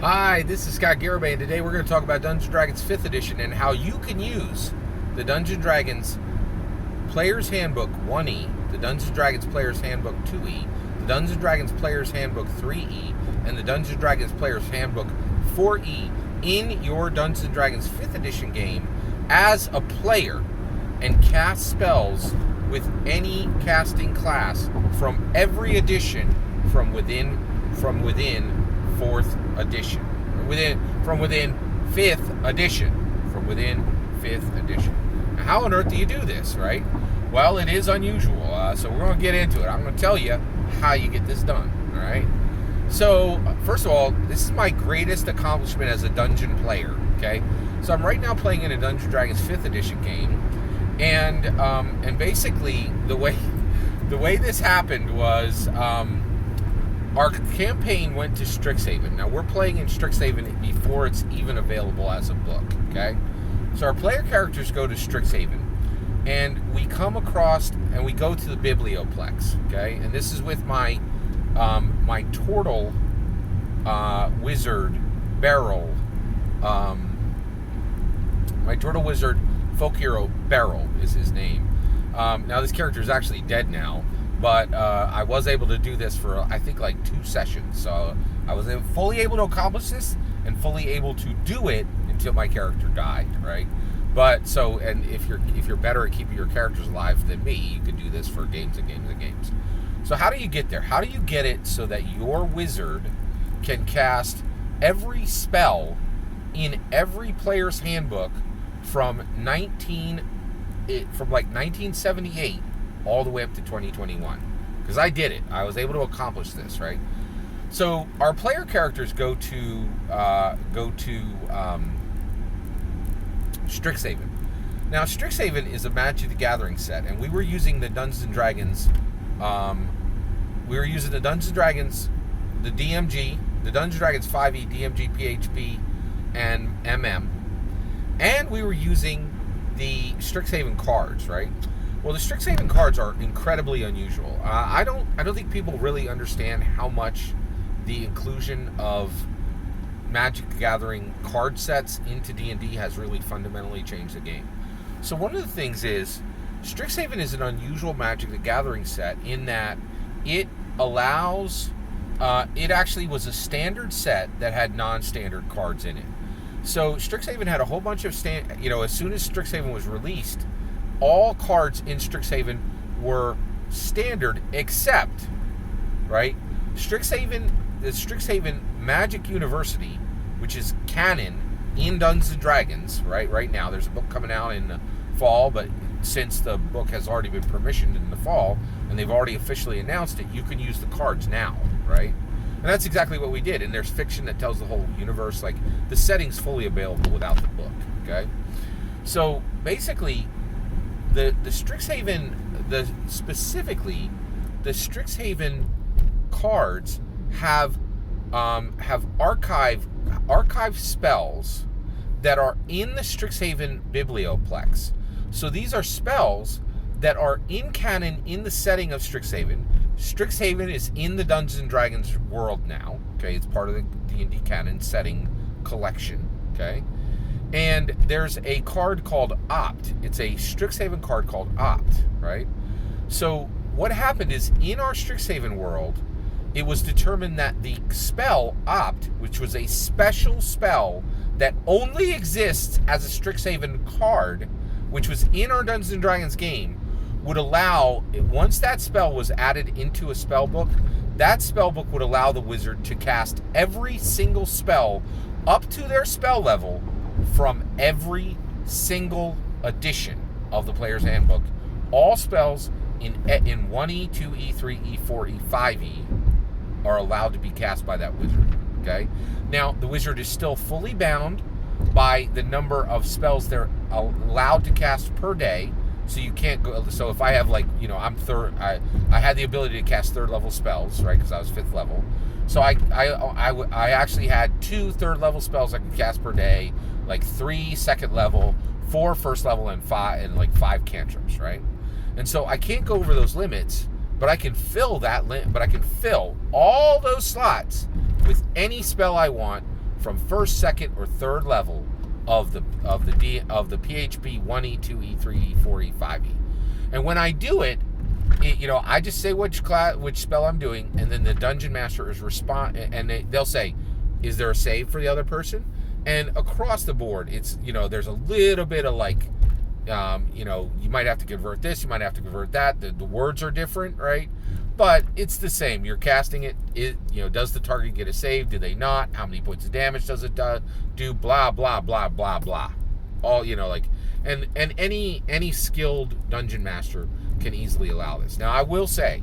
Hi, this is Scott Garibay, and today we're going to talk about Dungeons & Dragons 5th Edition and how you can use the Dungeons & Dragons Player's Handbook 1E, the Dungeons & Dragons Player's Handbook 2E, the Dungeons & Dragons Player's Handbook 3E, and the Dungeons & Dragons Player's Handbook 4E in your Dungeons & Dragons 5th Edition game as a player and cast spells with any casting class from every edition from within 4th edition. From within 5th edition. Now, how on earth do you do this, right? Well, it is unusual, so we're going to get into it. I'm going to tell you how you get this done, all right? So, first of all, this is my greatest accomplishment as a dungeon player, okay? So I'm right now playing in a Dungeons & Dragons 5th edition game, and basically the way this happened was our campaign went to Strixhaven. Now, we're playing in Strixhaven before it's even available as a book, okay? So our player characters go to Strixhaven, and we come across, and we go to the Biblioplex, okay? And this is with my my turtle wizard, Beryl. My turtle wizard folk hero, Beryl, is his name. Now, this character is actually dead now, but I was able to do this for, I think, like 2 sessions. So I was fully able to accomplish this and fully able to do it until my character died, right? But so, and if you're better at keeping your characters alive than me, you could do this for games and games and games. So how do you get there? How do you get it so that your wizard can cast every spell in every player's handbook from 1978 all the way up to 2021? Because I did it. I was able to accomplish this, right? So our player characters go to Strixhaven. Now, Strixhaven is a Magic the Gathering set, and we were using the Dungeons & Dragons. We were using the Dungeons & Dragons, the DMG, the Dungeons & Dragons 5e, DMG, PHP, and MM, and we were using the Strixhaven cards, right? Well, the Strixhaven cards are incredibly unusual. I don't think people really understand how much the inclusion of Magic the Gathering card sets into D&D has really fundamentally changed the game. So one of the things is, Strixhaven is an unusual Magic the Gathering set in that it allows, it actually was a standard set that had non-standard cards in it. So Strixhaven had a whole bunch of, as soon as Strixhaven was released, all cards in Strixhaven were standard except, right, the Strixhaven Magic University, which is canon in Dungeons & Dragons, right now. There's a book coming out in the fall, but since the book has already been permissioned in the fall, and they've already officially announced it, you can use the cards now, right? And that's exactly what we did. And there's fiction that tells the whole universe, like, the setting's fully available without the book, okay? So, basically, the Strixhaven cards have archive spells that are in the Strixhaven Biblioplex. So these are spells that are in canon in the setting of Strixhaven. Strixhaven is in the Dungeons & Dragons world now, okay? It's part of the D&D canon setting collection, okay? And there's a card called Opt. It's a Strixhaven card called Opt, right? So what happened is, in our Strixhaven world, it was determined that the spell Opt, which was a special spell that only exists as a Strixhaven card, which was in our Dungeons & Dragons game, would allow, once that spell was added into a spell book, that spell book would allow the wizard to cast every single spell up to their spell level from every single edition of the player's handbook. All spells in 1E, 2E, 3E, 4E, 5E are allowed to be cast by that wizard, okay? Now, the wizard is still fully bound by the number of spells they're allowed to cast per day. So you can't go. So if I have, like, I'm third. I had the ability to cast 3rd level spells, right? Because I was 5th level. So I actually had 2 3rd level spells I could cast per day, like 3 2nd level, 4 1st level, and 5 cantrips, right? And so I can't go over those limits, but I can fill that but I can fill all those slots with any spell I want from first, second, or third level of the PHP 1E, 2E, 3E, 4E, 5E. And when I do it, I just say which spell I'm doing, and then the dungeon master is and they'll say, is there a save for the other person? And across the board, it's, there's a little bit of like, you might have to convert this, you might have to convert that. The words are different, right? But it's the same. You're casting it. Does the target get a save? Do they not? How many points of damage does it do? Blah, blah, blah, blah, blah. All, and any skilled dungeon master can easily allow this. Now, I will say,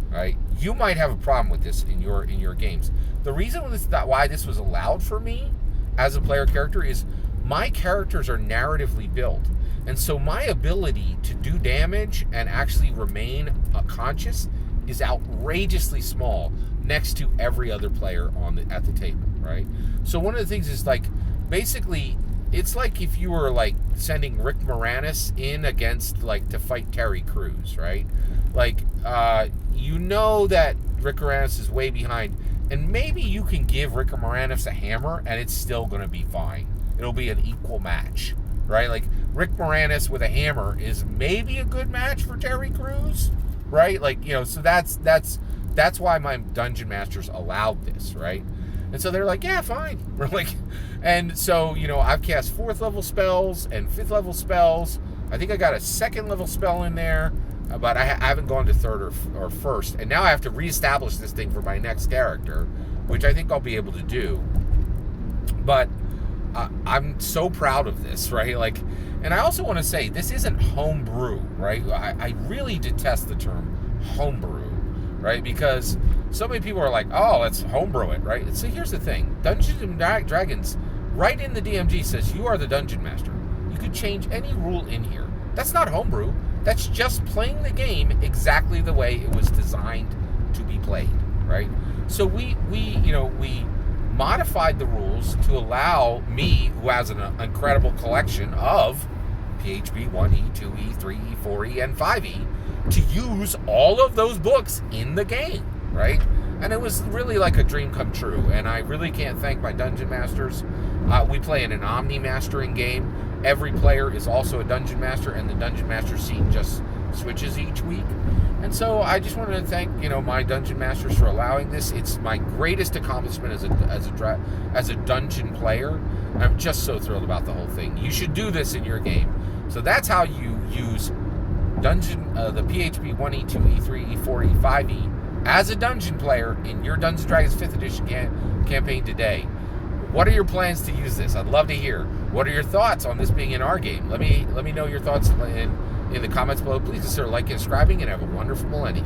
right, you might have a problem with this in your games. The reason why this was allowed for me as a player character is my characters are narratively built. And so my ability to do damage and actually remain conscious is outrageously small next to every other player at the table, right? So one of the things is like, basically, it's like if you were like sending Rick Moranis in against like to fight Terry Crews, right? Like, that Rick Moranis is way behind, and maybe you can give Rick Moranis a hammer and it's still going to be fine. It'll be an equal match, right? Like Rick Moranis with a hammer is maybe a good match for Terry Crews, right? Like, so that's why my dungeon masters allowed this, right? And so they're like, yeah, fine. We're like, and so, I've cast 4th level spells and 5th level spells. I think I got a 2nd level spell in there, but I haven't gone to 3rd or 1st. And now I have to reestablish this thing for my next character, which I think I'll be able to do. But I'm so proud of this, right? Like, and I also want to say, this isn't homebrew, right? I really detest the term homebrew, right? Because so many people are like, oh, let's homebrew it, right? So here's the thing. Dungeons and Dragons, right in the DMG, says you are the dungeon master. You could change any rule in here. That's not homebrew. That's just playing the game exactly the way it was designed to be played, right? So we modified the rules to allow me, who has an incredible collection of PHP 1E, 2E, 3E, 4E, and 5E, to use all of those books in the game, right? And it was really like a dream come true, and I really can't thank my dungeon masters. We play in an omni-mastering game. Every player is also a dungeon master, and the dungeon master seat just switches each week. And so I just wanted to thank, my dungeon masters for allowing this. It's my greatest accomplishment as a dungeon player. I'm just so thrilled about the whole thing. You should do this in your game. So that's how you use the PHP 1E, 2E, 3E, 4E, 5E as a dungeon player in your Dungeons & Dragons 5th edition campaign today. What are your plans to use this? I'd love to hear. What are your thoughts on this being in our game? Let me know your thoughts in the comments below. Please consider liking and subscribing, and have a wonderful millennium.